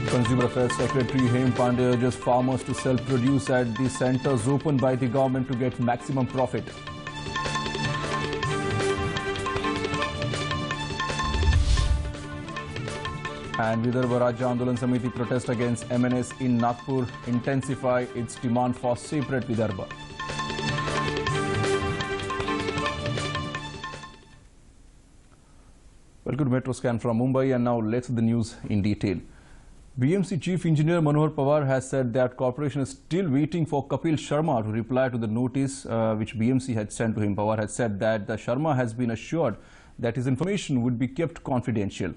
Consumer Affairs Secretary Hem Pandey urges farmers to sell produce at the centres opened by the government to get maximum profit. And Vidarbha Rajya Andolan Samiti protest against MNS in Nagpur intensify its demand for separate Vidarbha. Welcome to Metro Scan from Mumbai, and now let's see the news in detail. BMC Chief Engineer Manohar Pawar has said that corporation is still waiting for Kapil Sharma to reply to the notice which BMC had sent to him. Pawar had said that the Sharma has been assured that his information would be kept confidential.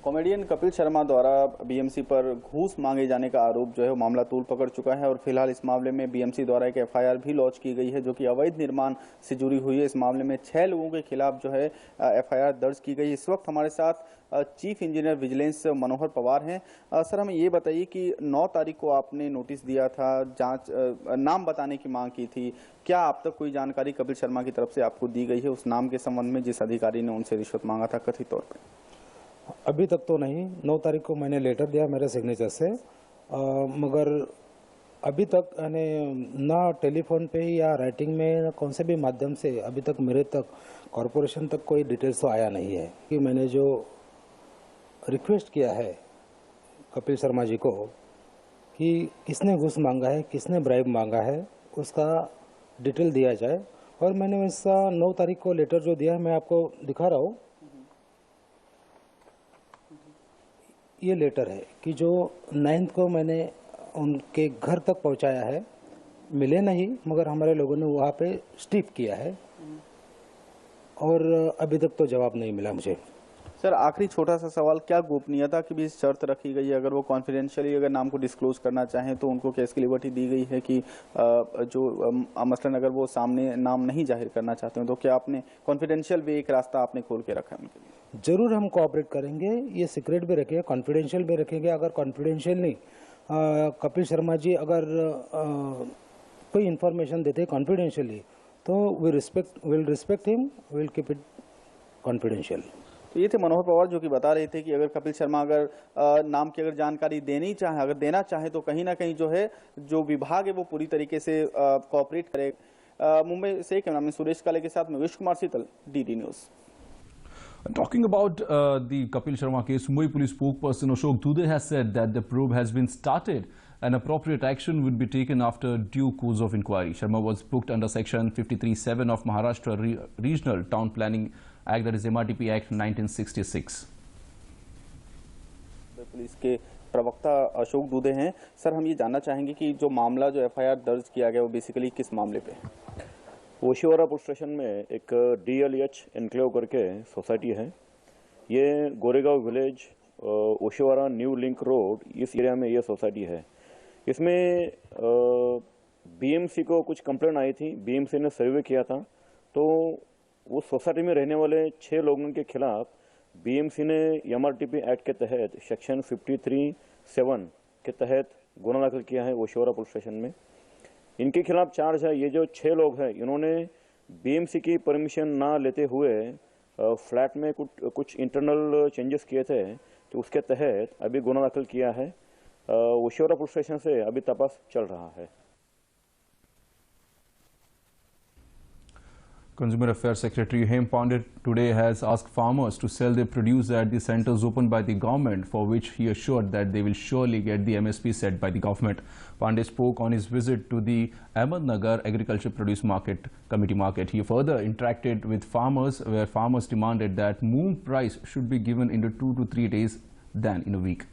Comedian Kapil Sharma द्वारा BMC पर घूस मांगे जाने का आरोप जो है वो मामला तूल पकड़ चुका है और फिलहाल इस मामले में बीएमसी द्वारा एक एफआईआर भी लॉन्च की गई है जो कि अवैध निर्माण से जुड़ी हुई है। इस मामले में 6 लोगों के खिलाफ जो है एफआईआर दर्ज की गई। इस वक्त हमारे साथ चीफ इंजीनियर विजिलेंस मनोहर पवार हैं। सर, हमें ये बताइए कि 9 तारीख को आपने नोटिस दिया था, जांच नाम बताने की मांग की थी। क्या आप तक कोई जानकारी कपिल शर्मा की तरफ से आपको दी गई है उस नाम के संबंध में जिस अधिकारी ने उनसे रिश्वत मांगा था कथित तौर पर? अभी तक तो नहीं। 9 तारीख को मैंने लेटर दिया मेरे सिग्नेचर से, मगर अभी तक ना टेलीफोन पे या राइटिंग में कौन से भी माध्यम से अभी तक मेरे तक कॉरपोरेशन तक कोई डिटेल्स तो आया नहीं है कि मैंने जो रिक्वेस्ट किया है कपिल शर्मा जी को कि किसने घूस मांगा है, किसने ब्राइब मांगा है, उसका डिटेल दिया जाए। और मैंने इसका 9 तारीख को लेटर जो दिया है मैं आपको दिखा रहा हूँ। ये लेटर है कि जो 9 को मैंने उनके घर तक पहुंचाया है। मिले नहीं, मगर हमारे लोगों ने वहाँ पे स्टिप किया है और अभी तक तो जवाब नहीं मिला मुझे। सर, आखिरी छोटा सा सवाल, क्या गोपनीयता की भी शर्त रखी गई है? अगर वो कॉन्फिडेंशियली अगर नाम को डिस्क्लोज करना चाहें तो उनको क्या इसकी लिबर्टी दी गई है कि जो मसलन अगर वो सामने नाम नहीं जाहिर करना चाहते हैं तो क्या आपने कॉन्फिडेंशियल भी एक रास्ता आपने खोल के रखा है उनके लिए? जरूर हम कोऑपरेट करेंगे। ये सीक्रेट भी रखेंगे, कॉन्फिडेंशियल भी रखेंगे। अगर कॉन्फिडेंशियल नहीं, कपिल शर्मा जी अगर कोई इन्फॉर्मेशन देते कॉन्फिडेंशियली तो will respect him, will keep it confidential. तो ये थे मनोहर पवार जो कि बता रहे थे कि अगर कपिल शर्मा अगर नाम की अगर जानकारी देना चाहे तो कहीं ना कहीं जो है जो विभाग है वो पूरी तरीके से कोऑपरेट करे। मुंबई से कैमरामैन सुरेश काले के साथ में wish Kumar Sheetal, DD news. Talking about the Kapil Sharma case, Mumbai Police spokesperson Ashok Dude has said that the probe has been started and appropriate action would be taken after due course of inquiry. Sharma was booked under Section 53(7) of Maharashtra Regional Town Planning Act, that is MRTP Act 1966. Police के प्रवक्ता अशोक दुबे हैं। Sir, हम ये जानना चाहेंगे कि जो मामला जो एफआईआर दर्ज किया गया वो बेसिकली किस मामले पे? ओशिवारा पुलिस स्टेशन में एक DLH एनक्लेव करके सोसाइटी है। ये Goregaon village Oshiwara new link road इस एरिया में ये सोसाइटी है। इसमें BMC को कुछ कंप्लेंट आई थी, BMC ने सर्वे किया था तो उस सोसाइटी में रहने वाले 6 लोगों के खिलाफ BMC ने MRTP एक्ट के तहत सेक्शन 53(7) के तहत गुना दाखिल किया है ओशिवारा पुलिस स्टेशन में। इनके खिलाफ चार्ज है। ये जो 6 लोग हैं इन्होंने BMC की परमिशन ना लेते हुए फ्लैट में कुछ इंटरनल चेंजेस किए थे, तो उसके तहत अभी गुना दाखिल किया है। ओशिवारा पुलिस स्टेशन से अभी तपास चल रहा है। Consumer Affairs Secretary Hem Pandey today has asked farmers to sell their produce at the centres opened by the government, for which he assured that they will surely get the MSP set by the government. Pandey spoke on his visit to the Ahmednagar Agriculture Produce Market Committee market. He further interacted with farmers, where farmers demanded that moong price should be given in 2 to 3 days than in a week.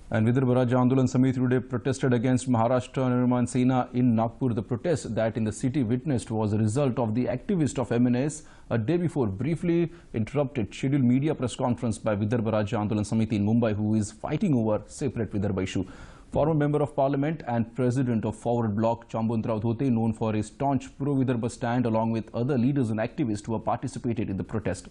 And Vidarbha Rajya Andolan Samiti today protested against Maharashtra Nirman Sena in Nagpur. The protest that in the city witnessed was a result of the activist of MNS a day before briefly interrupted scheduled media press conference by Vidarbha Rajya Andolan Samiti in Mumbai, who is fighting over separate Vidarbha issue. Former Member of Parliament and President of Forward Bloc Chambantrao Dhote, known for his staunch pro-Vidarbha stand, along with other leaders and activists who have participated in the protest.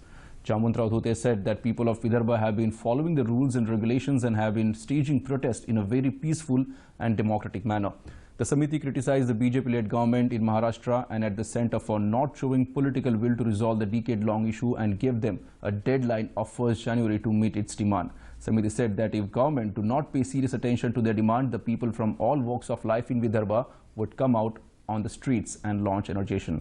Chambantrao Dhote said that people of Vidarbha have been following the rules and regulations and have been staging protest in a very peaceful and democratic manner. The Samiti criticized the BJP-led government in Maharashtra and at the centre for not showing political will to resolve the decade-long issue and gave them a deadline of 1st January to meet its demand. Samiti said that if government do not pay serious attention to their demand, the people from all walks of life in Vidarbha would come out on the streets and launch an agitation.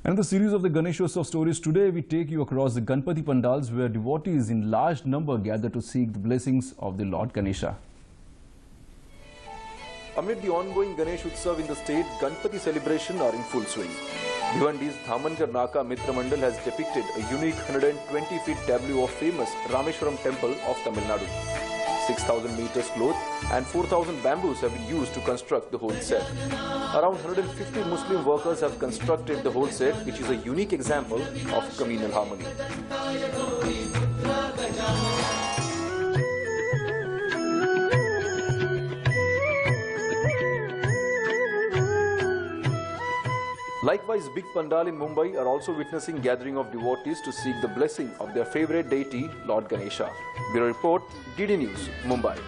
And in the series of the Ganeshotsav stories, today we take you across the Ganpati Pandals where devotees in large number gather to seek the blessings of the Lord Ganesha. Amid the ongoing Ganesh Utsav in the state, Ganpati celebration are in full swing. Bhiwandi's Dhamankar Naka Mitra Mandal has depicted a unique 120-feet tableau of famous Rameshwaram temple of Tamil Nadu. 6,000 meters cloth and 4,000 bamboos have been used to construct the whole set. Around 150 Muslim workers have constructed the whole set, which is a unique example of communal harmony. Likewise, big pandal in Mumbai are also witnessing gathering of devotees to seek the blessing of their favorite deity, Lord Ganesha. Bureau Report, DD News, Mumbai.